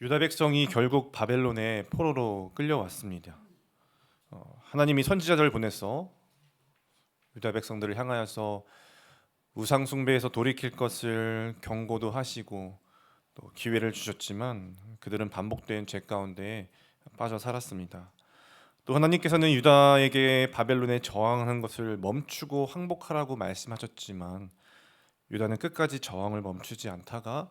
유다 백성이 결국 바벨론의 포로로 끌려왔습니다. 하나님이 선지자들을 보내서 유다 백성들을 향하여서 우상 숭배에서 돌이킬 것을 경고도 하시고 또 기회를 주셨지만 그들은 반복된 죄 가운데 빠져 살았습니다. 또 하나님께서는 유다에게 바벨론에 저항하는 것을 멈추고 항복하라고 말씀하셨지만 유다는 끝까지 저항을 멈추지 않다가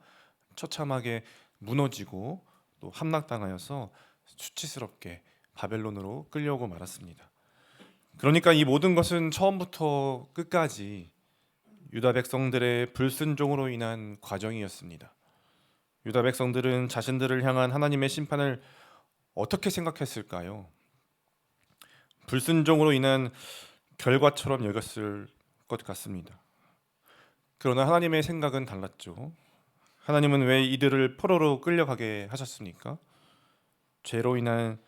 처참하게 무너지고 또 함락당하여서 수치스럽게 바벨론으로 끌려오고 말았습니다. 그러니까 이 모든 것은 처음부터 끝까지 유다 백성들의 불순종으로 인한 과정이었습니다. 유다 백성들은 자신들을 향한 하나님의 심판을 어떻게 생각했을까요? 불순종으로 인한 결과처럼 여겼을 것 같습니다. 그러나 하나님의 생각은 달랐죠. 하나님은 왜 이들을 포로로 끌려가게 하셨습니까? 죄로 인한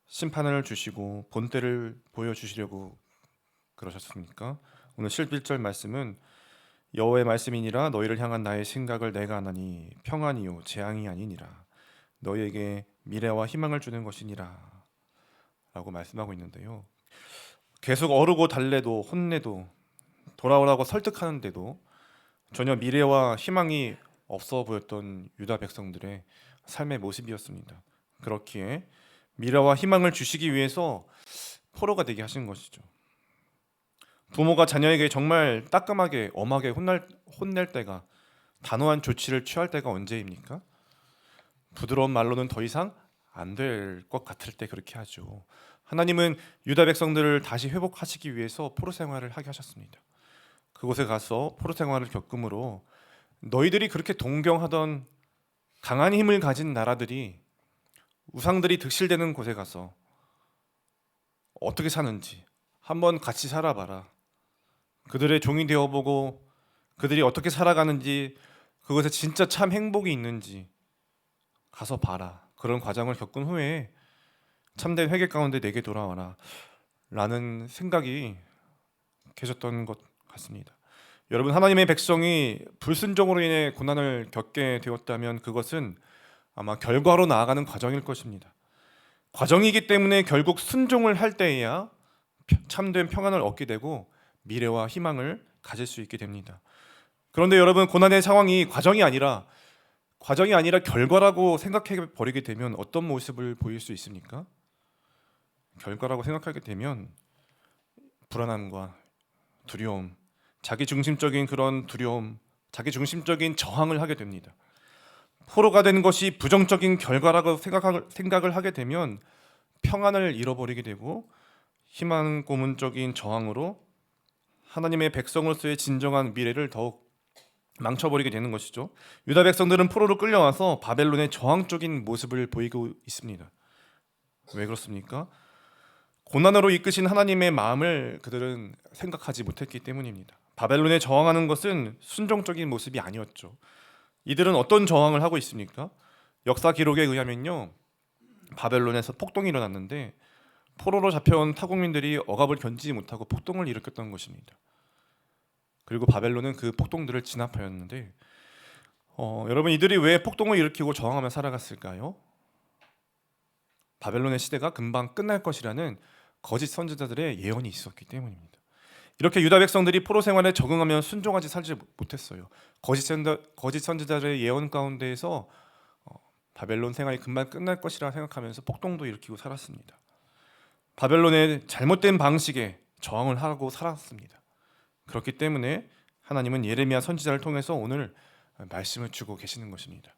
심판을 주시고 본때를 보여주시려고 그러셨습니까? 오늘 11절 말씀은 여호와의 말씀이니라 너희를 향한 나의 생각을 내가 아나니 평안이요 재앙이 아니니라 너희에게 미래와 희망을 주는 것이니라 라고 말씀하고 있는데요. 계속 어르고 달래도 혼내도 돌아오라고 설득하는데도 전혀 미래와 희망이 없어 보였던 유다 백성들의 삶의 모습이었습니다. 그렇기에 미래와 희망을 주시기 위해서 포로가 되게 하신 것이죠. 부모가 자녀에게 정말 따끔하게 엄하게 혼낼 때가 단호한 조치를 취할 때가 언제입니까? 부드러운 말로는 더 이상 안 될 것 같을 때 그렇게 하죠. 하나님은 유다 백성들을 다시 회복하시기 위해서 포로 생활을 하게 하셨습니다. 그곳에 가서 포로 생활을 겪음으로 너희들이 그렇게 동경하던 강한 힘을 가진 나라들이 우상들이 득실되는 곳에 가서 어떻게 사는지 한번 같이 살아봐라. 그들의 종이 되어보고 그들이 어떻게 살아가는지 그것에 진짜 참 행복이 있는지 가서 봐라. 그런 과정을 겪은 후에 참된 회개 가운데 내게 돌아와라 라는 생각이 계셨던 것 같습니다. 여러분, 하나님의 백성이 불순종으로 인해 고난을 겪게 되었다면 그것은 아마 결과로 나아가는 과정일 것입니다. 과정이기 때문에 결국 순종을 할 때에야 참된 평안을 얻게 되고 미래와 희망을 가질 수 있게 됩니다. 그런데 여러분, 고난의 상황이 과정이 아니라 결과라고 생각해 버리게 되면 어떤 모습을 보일 수 있습니까? 결과라고 생각하게 되면 불안함과 두려움, 자기 중심적인 그런 두려움, 자기 중심적인 저항을 하게 됩니다. 포로가 되는 것이 부정적인 결과라고 생각을 하게 되면 평안을 잃어버리게 되고 희망 고문적인 저항으로 하나님의 백성으로서의 진정한 미래를 더욱 망쳐버리게 되는 것이죠. 유다 백성들은 포로로 끌려와서 바벨론의 저항적인 모습을 보이고 있습니다. 왜 그렇습니까? 고난으로 이끄신 하나님의 마음을 그들은 생각하지 못했기 때문입니다. 바벨론에 저항하는 것은 순종적인 모습이 아니었죠. 이들은 어떤 저항을 하고 있습니까? 역사 기록에 의하면요, 바벨론에서 폭동이 일어났는데 포로로 잡혀온 타국민들이 억압을 견디지 못하고 폭동을 일으켰던 것입니다. 그리고 바벨론은 그 폭동들을 진압하였는데 여러분, 이들이 왜 폭동을 일으키고 저항하며 살아갔을까요? 바벨론의 시대가 금방 끝날 것이라는 거짓 선지자들의 예언이 있었기 때문입니다. 이렇게 유다 백성들이 포로 생활에 적응하며 순종하지 살지 못했어요. 거짓 선지자들의 예언 가운데에서 바벨론 생활이 금방 끝날 것이라 생각하면서 폭동도 일으키고 살았습니다. 바벨론의 잘못된 방식에 저항을 하고 살았습니다. 그렇기 때문에 하나님은 예레미야 선지자를 통해서 오늘 말씀을 주고 계시는 것입니다.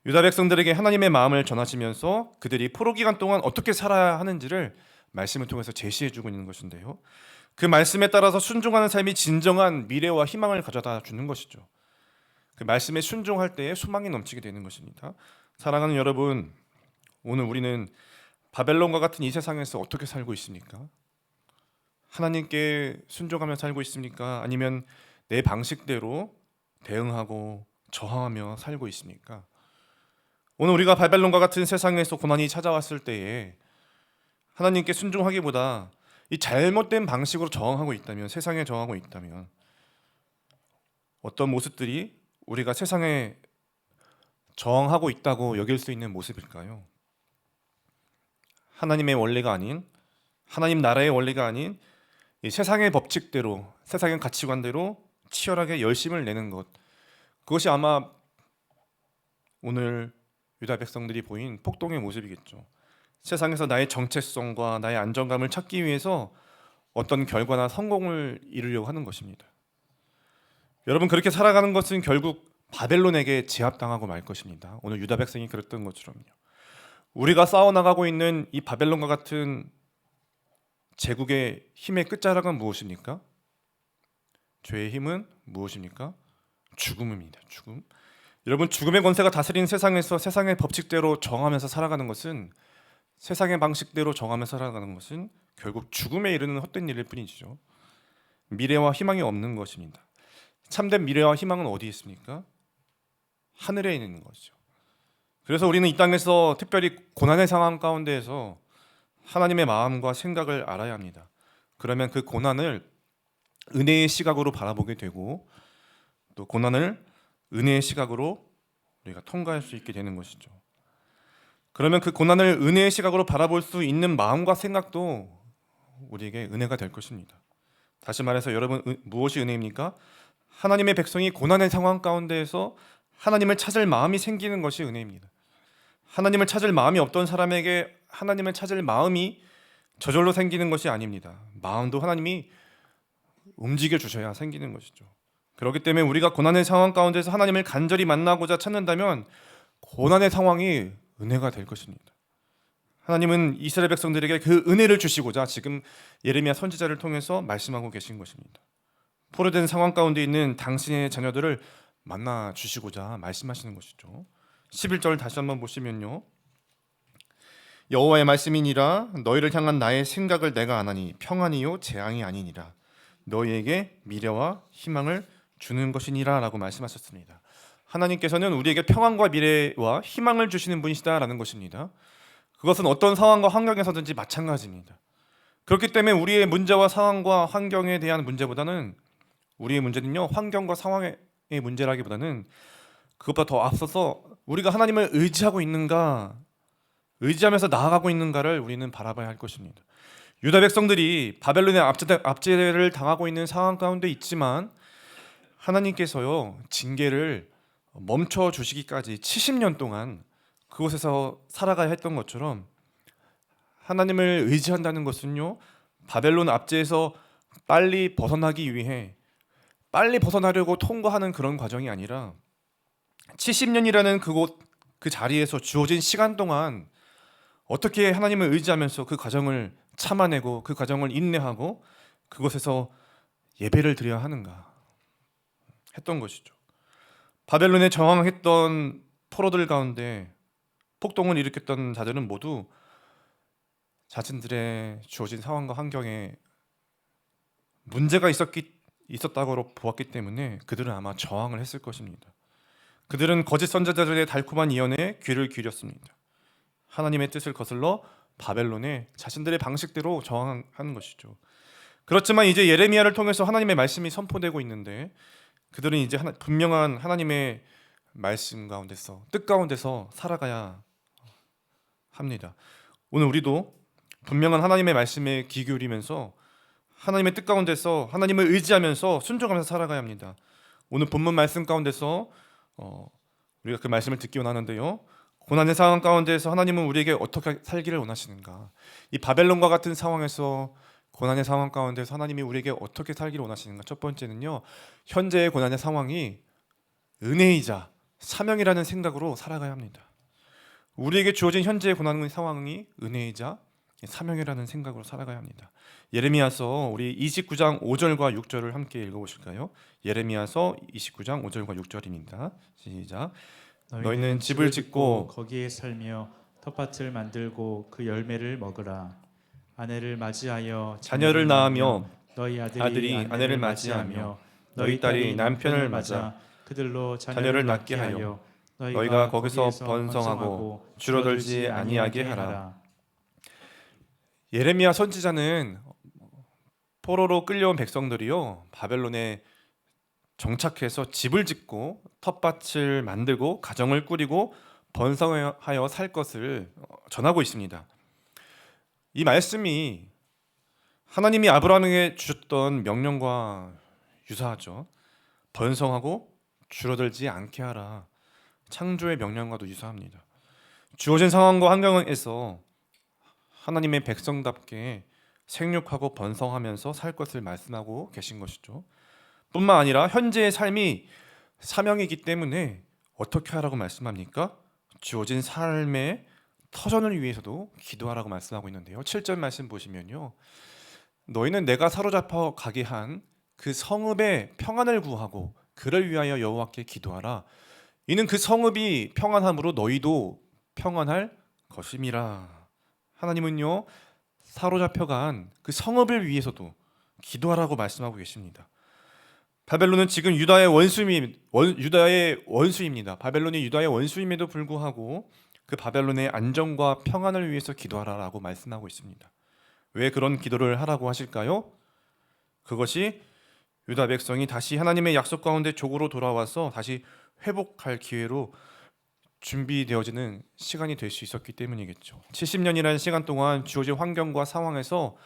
유다 백성들에게 하나님의 마음을 전하시면서 그들이 포로 기간 동안 어떻게 살아야 하는지를 말씀을 통해서 제시해 주고 있는 것인데요. 그 말씀에 따라서 순종하는 삶이 진정한 미래와 희망을 가져다 주는 것이죠. 그 말씀에 순종할 때에 소망이 넘치게 되는 것입니다. 사랑하는 여러분, 오늘 우리는 바벨론과 같은 이 세상에서 어떻게 살고 있습니까? 하나님께 순종하며 살고 있습니까? 아니면 내 방식대로 대응하고 저항하며 살고 있습니까? 오늘 우리가 바벨론과 같은 세상에서 고난이 찾아왔을 때에 하나님께 순종하기보다 이 잘못된 방식으로 저항하고 있다면, 세상에 저항하고 있다면 어떤 모습들이 우리가 세상에 저항하고 있다고 여길 수 있는 모습일까요? 하나님의 원리가 아닌, 하나님 나라의 원리가 아닌 이 세상의 법칙대로, 세상의 가치관대로 치열하게 열심을 내는 것, 그것이 아마 오늘 유다 백성들이 보인 폭동의 모습이겠죠. 세상에서 나의 정체성과 나의 안정감을 찾기 위해서 어떤 결과나 성공을 이루려고 하는 것입니다. 여러분, 그렇게 살아가는 것은 결국 바벨론에게 제압당하고 말 것입니다. 오늘 유다 백성이 그랬던 것처럼요. 우리가 싸워나가고 있는 이 바벨론과 같은 제국의 힘의 끝자락은 무엇입니까? 죄의 힘은 무엇입니까? 죽음입니다. 죽음. 여러분, 죽음의 권세가 다스린 세상에서 세상의 법칙대로 정하면서 살아가는 것은, 세상의 방식대로 정하면서 살아가는 것은 결국 죽음에 이르는 헛된 일일 뿐이죠. 미래와 희망이 없는 것입니다. 참된 미래와 희망은 어디에 있습니까? 하늘에 있는 것이죠. 그래서 우리는 이 땅에서 특별히 고난의 상황 가운데에서 하나님의 마음과 생각을 알아야 합니다. 그러면 그 고난을 은혜의 시각으로 바라보게 되고, 또 고난을 은혜의 시각으로 우리가 통과할 수 있게 되는 것이죠. 그러면 그 고난을 은혜의 시각으로 바라볼 수 있는 마음과 생각도 우리에게 은혜가 될 것입니다. 다시 말해서 여러분, 무엇이 은혜입니까? 하나님의 백성이 고난의 상황 가운데에서 하나님을 찾을 마음이 생기는 것이 은혜입니다. 하나님을 찾을 마음이 없던 사람에게 하나님을 찾을 마음이 저절로 생기는 것이 아닙니다. 마음도 하나님이 움직여 주셔야 생기는 것이죠. 그렇기 때문에 우리가 고난의 상황 가운데서 하나님을 간절히 만나고자 찾는다면 고난의 상황이 은혜가 될 것입니다. 하나님은 이스라엘 백성들에게 그 은혜를 주시고자 지금 예레미야 선지자를 통해서 말씀하고 계신 것입니다. 포로된 상황 가운데 있는 당신의 자녀들을 만나 주시고자 말씀하시는 것이죠. 11절 다시 한번 보시면요, 여호와의 말씀이니라. 너희를 향한 나의 생각을 내가 아나니 평안이요 재앙이 아니니라. 너희에게 미래와 희망을 주는 것이니라 라고 말씀하셨습니다. 하나님께서는 우리에게 평안과 미래와 희망을 주시는 분이시다라는 것입니다. 그것은 어떤 상황과 환경에서든지 마찬가지입니다. 그렇기 때문에 우리의 문제와 상황과 환경에 대한 문제보다는, 우리의 문제는요, 환경과 상황의 문제라기보다는 그것보다 더 앞서서 우리가 하나님을 의지하고 있는가, 의지하면서 나아가고 있는가를 우리는 바라봐야 할 것입니다. 유다 백성들이 바벨론의 압제를 당하고 있는 상황 가운데 있지만 하나님께서요, 징계를 멈춰 주시기까지 70년 동안 그곳에서 살아가야 했던 것처럼, 하나님을 의지한다는 것은요, 바벨론 압제에서 빨리 벗어나기 위해 빨리 벗어나려고 통과하는 그런 과정이 아니라 70년이라는 그곳 그 자리에서 주어진 시간 동안 어떻게 하나님을 의지하면서 그 과정을 참아내고 그 과정을 인내하고 그곳에서 예배를 드려야 하는가 했던 것이죠. 바벨론에 저항했던 포로들 가운데 폭동을 일으켰던 자들은 모두 자신들의 주어진 상황과 환경에 문제가 있었다고 보았기 때문에 그들은 아마 저항을 했을 것입니다. 그들은 거짓 선지자들의 달콤한 예언에 귀를 기울였습니다. 하나님의 뜻을 거슬러 바벨론에 자신들의 방식대로 저항하는 것이죠. 그렇지만 이제 예레미야를 통해서 하나님의 말씀이 선포되고 있는데 그들은 이제 분명한 하나님의 말씀 가운데서, 뜻 가운데서 살아가야 합니다. 오늘 우리도 분명한 하나님의 말씀에 귀 기울이면서 하나님의 뜻 가운데서 하나님을 의지하면서 순종하면서 살아가야 합니다. 오늘 본문 말씀 가운데서 우리가 그 말씀을 듣기 원하는데요, 고난의 상황 가운데서 하나님은 우리에게 어떻게 살기를 원하시는가? 이 바벨론과 같은 상황에서, 고난의 상황 가운데서 하나님이 우리에게 어떻게 살기를 원하시는가? 첫 번째는요, 현재의 고난의 상황이 은혜이자 사명이라는 생각으로 살아가야 합니다. 우리에게 주어진 현재의 고난의 상황이 은혜이자 사명이라는 생각으로 살아가야 합니다. 예레미야서 우리 29장 5절과 6절을 함께 읽어보실까요? 예레미야서 29장 5절과 6절입니다. 시작. 너희는 집을 짓고 거기에 살며 텃밭을 만들고 그 열매를 먹으라. 아내를 맞이하여 자녀를 낳으며 너희 아들이 아내를 맞이하며 너희 딸이 남편을 맞아 그들로 자녀를 낳게 하여 너희가 거기서 번성하고 줄어들지 아니하게 하라. 예레미야 선지자는 포로로 끌려온 백성들이요, 바벨론에 정착해서 집을 짓고 텃밭을 만들고 가정을 꾸리고 번성하여 살 것을 전하고 있습니다. 이 말씀이 하나님이 아브라함에게 주셨던 명령과 유사하죠. 번성하고 줄어들지 않게 하라. 창조의 명령과도 유사합니다. 주어진 상황과 환경에서 하나님의 백성답게 생육하고 번성하면서 살 것을 말씀하고 계신 것이죠. 뿐만 아니라 현재의 삶이 사명이기 때문에 어떻게 하라고 말씀합니까? 주어진 삶의 터전을 위해서도 기도하라고 말씀하고 있는데요. 7절 말씀 보시면요. 너희는 내가 사로잡혀 가게 한 그 성읍의 평안을 구하고 그를 위하여 여호와께 기도하라. 이는 그 성읍이 평안함으로 너희도 평안할 것임이라. 하나님은요, 사로잡혀간 그 성읍을 위해서도 기도하라고 말씀하고 계십니다. 바벨론은 지금 유다의 원수입니다. 바벨론이 유다의 원수임에도 불구하고 그 바벨론의 안정과 평안을 위해서 기도하라라고 말씀하고 있습니다. 왜 그런 기도를 하라고 하실까요? 그것이 유다 백성이 다시 하나님의 약속 가운데 족으로 돌아와서 다시 회복할 기회로 준비되어지는 시간이 될 수 있었기 때문이겠죠. 70년이라는 시간 동안 주어진 환경과 상황에서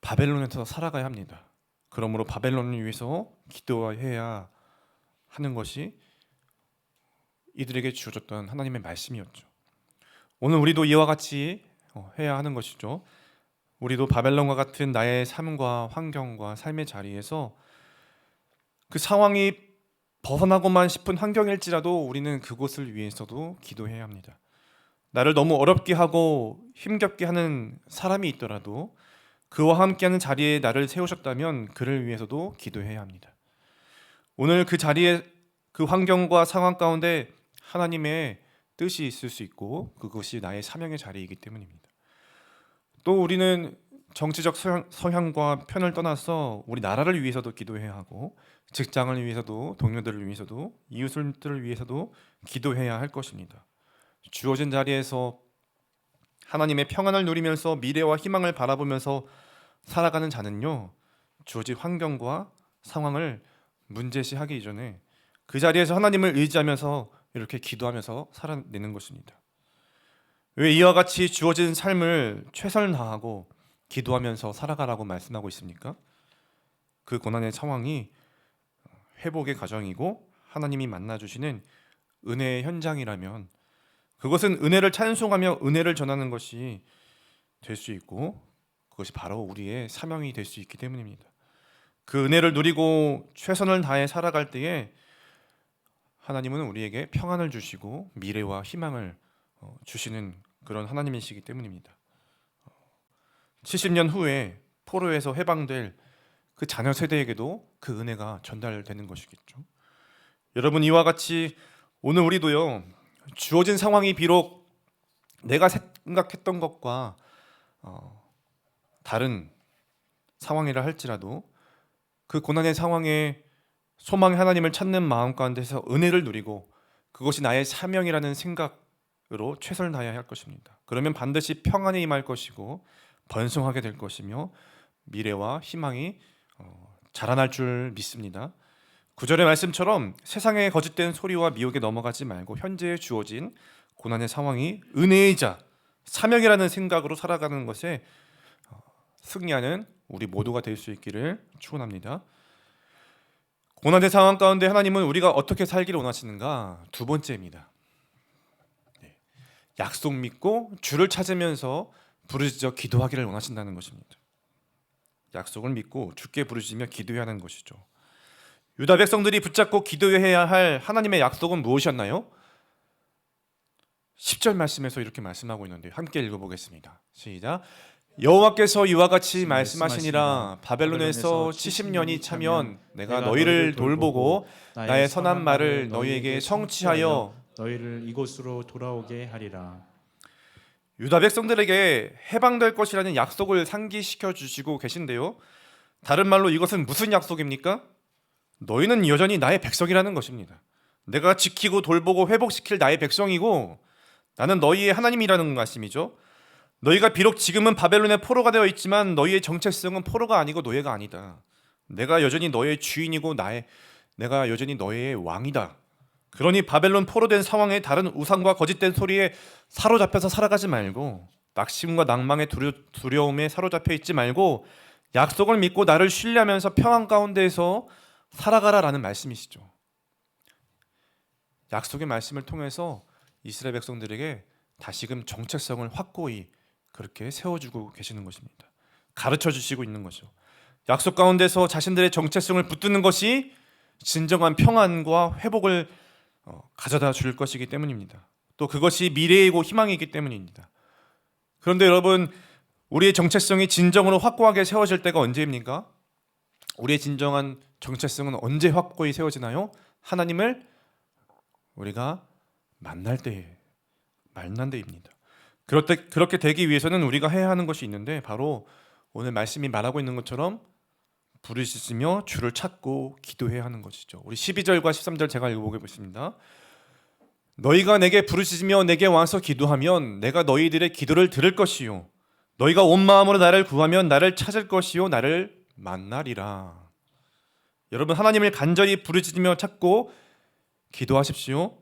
바벨론에서 살아가야 합니다. 그러므로 바벨론을 위해서 기도해야 하는 것이 이들에게 주어졌던 하나님의 말씀이었죠. 오늘 우리도 이와 같이 해야 하는 것이죠. 우리도 바벨론과 같은 나의 삶과 환경과 삶의 자리에서 그 상황이 벗어나고만 싶은 환경일지라도 우리는 그곳을 위해서도 기도해야 합니다. 나를 너무 어렵게 하고 힘겹게 하는 사람이 있더라도 그와 함께하는 자리에 나를 세우셨다면 그를 위해서도 기도해야 합니다. 오늘 그 자리에 그 환경과 상황 가운데 하나님의 뜻이 있을 수 있고 그것이 나의 사명의 자리이기 때문입니다. 또 우리는 정치적 성향과 편을 떠나서 우리 나라를 위해서도 기도해야 하고 직장을 위해서도 동료들을 위해서도 이웃들을 위해서도 기도해야 할 것입니다. 주어진 자리에서 하나님의 평안을 누리면서 미래와 희망을 바라보면서 살아가는 자는요, 주어진 환경과 상황을 문제시하기 이전에 그 자리에서 하나님을 의지하면서 이렇게 기도하면서 살아내는 것입니다. 왜 이와 같이 주어진 삶을 최선을 다하고 기도하면서 살아가라고 말씀하고 있습니까? 그 고난의 상황이 회복의 과정이고 하나님이 만나주시는 은혜의 현장이라면 그것은 은혜를 찬송하며 은혜를 전하는 것이 될 수 있고 그것이 바로 우리의 사명이 될 수 있기 때문입니다. 그 은혜를 누리고 최선을 다해 살아갈 때에 하나님은 우리에게 평안을 주시고 미래와 희망을 주시는 그런 하나님이시기 때문입니다. 70년 후에 포로에서 해방될 그 자녀 세대에게도 그 은혜가 전달되는 것이겠죠. 여러분, 이와 같이 오늘 우리도요, 주어진 상황이 비록 내가 생각했던 것과 다른 상황이라 할지라도 그 고난의 상황에 소망의 하나님을 찾는 마음 가운데서 은혜를 누리고 그것이 나의 사명이라는 생각으로 최선을 다해야 할 것입니다. 그러면 반드시 평안이 임할 것이고 번성하게 될 것이며 미래와 희망이 자라날 줄 믿습니다. 9절의 말씀처럼 세상의 거짓된 소리와 미혹에 넘어가지 말고 현재에 주어진 고난의 상황이 은혜이자 사명이라는 생각으로 살아가는 것에 승리하는 우리 모두가 될 수 있기를 축원합니다. 고난의 상황 가운데 하나님은 우리가 어떻게 살기를 원하시는가? 두 번째입니다. 약속 믿고 주를 찾으면서 부르짖어 기도하기를 원하신다는 것입니다. 약속을 믿고 주께 부르짖으며 기도해야 하는 것이죠. 유다 백성들이 붙잡고 기도해야 할 하나님의 약속은 무엇이었나요? 10절 말씀에서 이렇게 말씀하고 있는데 함께 읽어보겠습니다. 시작. 여호와께서 이와 같이 말씀하시니라. 바벨론에서 70년이 차면 내가 너희를 돌보고 나의 선한 말을 너희에게 성취하여 너희를 이곳으로 돌아오게 하리라. 유다 백성들에게 해방될 것이라는 약속을 상기시켜 주시고 계신데요. 다른 말로 이것은 무슨 약속입니까? 너희는 여전히 나의 백성이라는 것입니다. 내가 지키고 돌보고 회복시킬 나의 백성이고 나는 너희의 하나님이라는 말씀이죠. 너희가 비록 지금은 바벨론의 포로가 되어 있지만 너희의 정체성은 포로가 아니고 노예가 아니다. 내가 여전히 너희의 주인이고 나의 내가 여전히 너의 왕이다. 그러니 바벨론 포로된 상황에 다른 우상과 거짓된 소리에 사로잡혀서 살아가지 말고 낙심과 낭망의 두려움에 사로잡혀 있지 말고 약속을 믿고 나를 신뢰하면서 평안 가운데에서 살아가라라는 말씀이시죠. 약속의 말씀을 통해서 이스라엘 백성들에게 다시금 정체성을 확고히 그렇게 세워주고 계시는 것입니다. 가르쳐 주시고 있는 거죠. 약속 가운데서 자신들의 정체성을 붙드는 것이 진정한 평안과 회복을 가져다 줄 것이기 때문입니다. 또 그것이 미래이고 희망이기 때문입니다. 그런데 여러분, 우리의 정체성이 진정으로 확고하게 세워질 때가 언제입니까? 우리의 진정한 정체성은 언제 확고히 세워지나요? 하나님을 우리가 만날 때입니다. 그렇게 되기 위해서는 우리가 해야 하는 것이 있는데 바로 오늘 말씀이 말하고 있는 것처럼 부르짖으며 주를 찾고 기도해야 하는 것이죠. 우리 12절과 13절 제가 읽어보겠습니다. 너희가 내게 부르짖으며 내게 와서 기도하면 내가 너희들의 기도를 들을 것이요 너희가 온 마음으로 나를 구하면 나를 찾을 것이요 나를 만나리라. 여러분, 하나님을 간절히 부르짖으며 찾고 기도하십시오.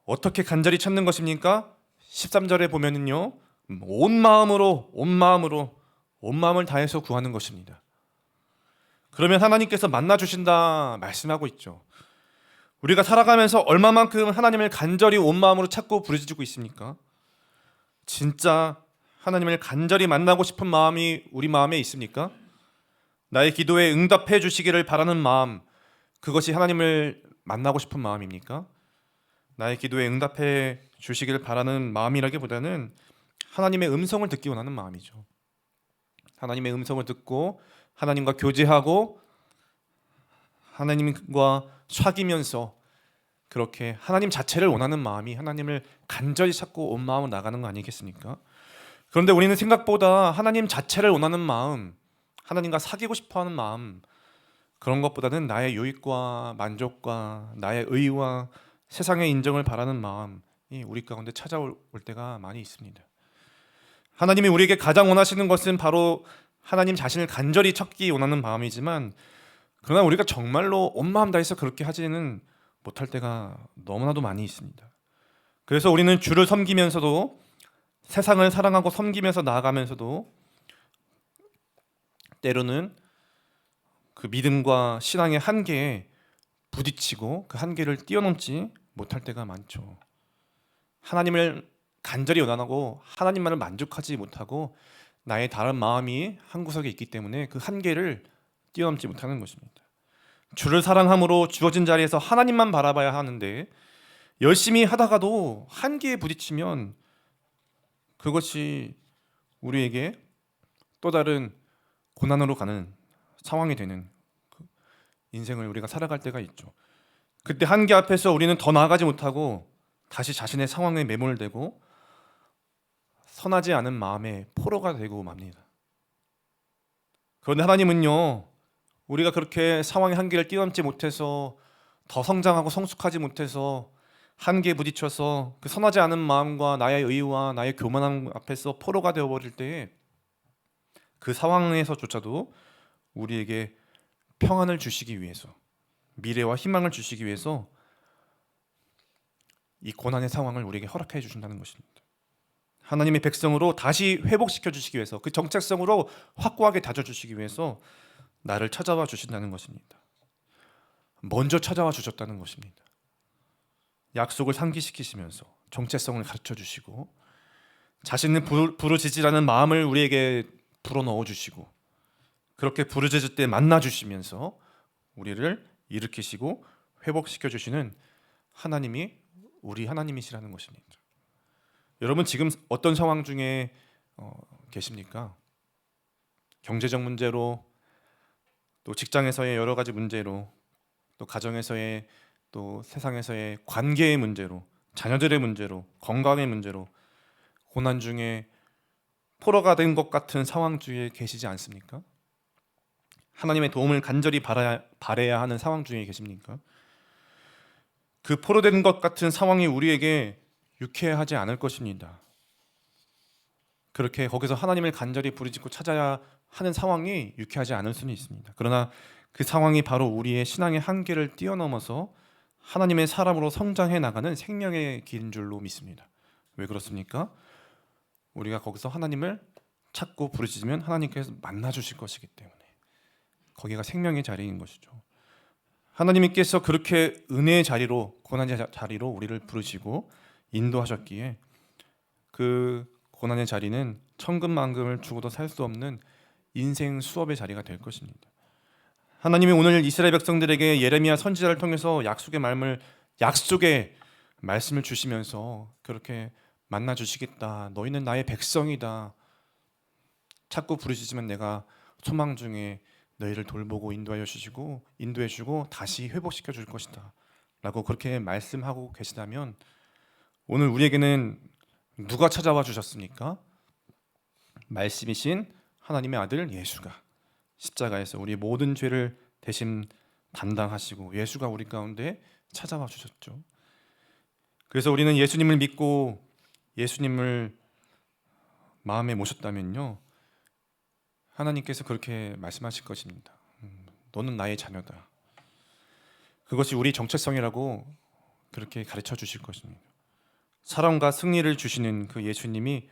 어떻게 간절히 찾는 것입니까? 13절에 보면은요, 온 마음을 다해서 구하는 것입니다. 그러면 하나님께서 만나 주신다 말씀하고 있죠. 우리가 살아가면서 얼마만큼 하나님을 간절히 온 마음으로 찾고 부르짖고 있습니까? 진짜 하나님을 간절히 만나고 싶은 마음이 우리 마음에 있습니까? 나의 기도에 응답해 주시기를 바라는 마음, 그것이 하나님을 만나고 싶은 마음입니까? 나의 기도에 응답해 주시기를 바라는 마음이라기보다는 하나님의 음성을 듣기 원하는 마음이죠. 하나님의 음성을 듣고 하나님과 교제하고 하나님과 사귀면서 그렇게 하나님 자체를 원하는 마음이 하나님을 간절히 찾고 온 마음으로 나가는 거 아니겠습니까? 그런데 우리는 생각보다 하나님 자체를 원하는 마음, 하나님과 사귀고 싶어하는 마음, 그런 것보다는 나의 유익과 만족과 나의 의와 세상의 인정을 바라는 마음이 우리 가운데 찾아올 때가 많이 있습니다. 하나님이 우리에게 가장 원하시는 것은 바로 하나님 자신을 간절히 찾기 원하는 마음이지만, 그러나 우리가 정말로 온 마음 다해서 그렇게 하지는 못할 때가 너무나도 많이 있습니다. 그래서 우리는 주를 섬기면서도, 세상을 사랑하고 섬기면서 나아가면서도 때로는 그 믿음과 신앙의 한계에 부딪히고 그 한계를 뛰어넘지 못할 때가 많죠. 하나님을 간절히 원하고 하나님만을 만족하지 못하고 나의 다른 마음이 한 구석에 있기 때문에 그 한계를 뛰어넘지 못하는 것입니다. 주를 사랑함으로 주어진 자리에서 하나님만 바라봐야 하는데 열심히 하다가도 한계에 부딪히면 그것이 우리에게 또 다른 고난으로 가는 상황이 되는 인생을 우리가 살아갈 때가 있죠. 그때 한계 앞에서 우리는 더 나아가지 못하고 다시 자신의 상황에 매몰되고 선하지 않은 마음의 포로가 되고 맙니다. 그런데 하나님은요, 우리가 그렇게 상황의 한계를 뛰어넘지 못해서 더 성장하고 성숙하지 못해서 한계에 부딪혀서 그 선하지 않은 마음과 나의 의와 나의 교만함 앞에서 포로가 되어버릴 때에 그 상황에서조차도 우리에게 평안을 주시기 위해서, 미래와 희망을 주시기 위해서 이 고난의 상황을 우리에게 허락해 주신다는 것입니다. 하나님의 백성으로 다시 회복시켜 주시기 위해서, 그 정체성으로 확고하게 다져주시기 위해서 나를 찾아와 주신다는 것입니다. 먼저 찾아와 주셨다는 것입니다. 약속을 상기시키시면서 정체성을 가르쳐 주시고 자신을 부르짖으라는 마음을 우리에게 불어넣어 주시고 그렇게 부르짖을 때 만나 주시면서 우리를 일으키시고 회복시켜 주시는 하나님이 우리 하나님이시라는 것입니다. 여러분, 지금 어떤 상황 중에 계십니까? 경제적 문제로, 또 직장에서의 여러 가지 문제로, 또 가정에서의, 또 세상에서의 관계의 문제로, 자녀들의 문제로, 건강의 문제로 고난 중에 포로가 된 것 같은 상황 중에 계시지 않습니까? 하나님의 도움을 간절히 바라야 하는 상황 중에 계십니까? 그 포로된 것 같은 상황이 우리에게 유쾌하지 않을 것입니다. 그렇게 거기서 하나님을 간절히 부르짖고 찾아야 하는 상황이 유쾌하지 않을 수는 있습니다. 그러나 그 상황이 바로 우리의 신앙의 한계를 뛰어넘어서 하나님의 사람으로 성장해 나가는 생명의 길인 줄로 믿습니다. 왜 그렇습니까? 우리가 거기서 하나님을 찾고 부르짖으면 하나님께서 만나 주실 것이기 때문에 거기가 생명의 자리인 것이죠. 하나님께서 그렇게 은혜의 자리로, 고난의 자리로 우리를 부르시고 인도하셨기에 그 고난의 자리는 천금만금을 주고도 살 수 없는 인생 수업의 자리가 될 것입니다. 하나님이 오늘 이스라엘 백성들에게 예레미야 선지자를 통해서 약속의 말씀을 주시면서 그렇게 만나 주시겠다. 너희는 나의 백성이다. 찾고 부르짖으면 내가 소망 중에 너희를 돌보고 인도해 주시고 다시 회복시켜 줄 것이다. 라고 그렇게 말씀하고 계시다면 오늘 우리에게는 누가 찾아와 주셨습니까? 말씀이신 하나님의 아들 예수가 십자가에서 우리 모든 죄를 대신 담당하시고 예수가 우리 가운데 찾아와 주셨죠. 그래서 우리는 예수님을 믿고 예수님을 마음에 모셨다면요, 하나님께서 그렇게 말씀하실 것입니다. 너는 나의 자녀다. 그것이 우리 정체성이라고 그렇게 가르쳐 주실 것입니다. 사랑과 승리를 주시는 그 예수님이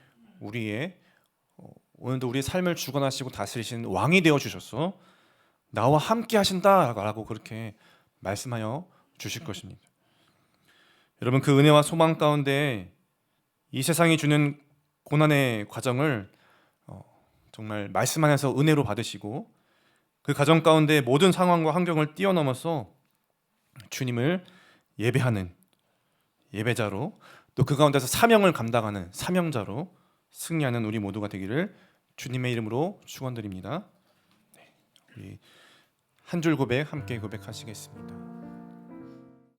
오늘도 우리의 삶을 주관하시고 다스리신 왕이 되어 주셔서 나와 함께 하신다라고 그렇게 말씀하여 주실 것입니다. 여러분, 그 은혜와 소망 가운데 이 세상이 주는 고난의 과정을 정말 말씀 안에서 은혜로 받으시고 그 과정 가운데 모든 상황과 환경을 뛰어넘어서 주님을 예배하는 예배자로, 또 그 가운데서 사명을 감당하는 사명자로 승리하는 우리 모두가 되기를 주님의 이름으로 축원드립니다. 우리 한 줄 고백 함께 고백하시겠습니다.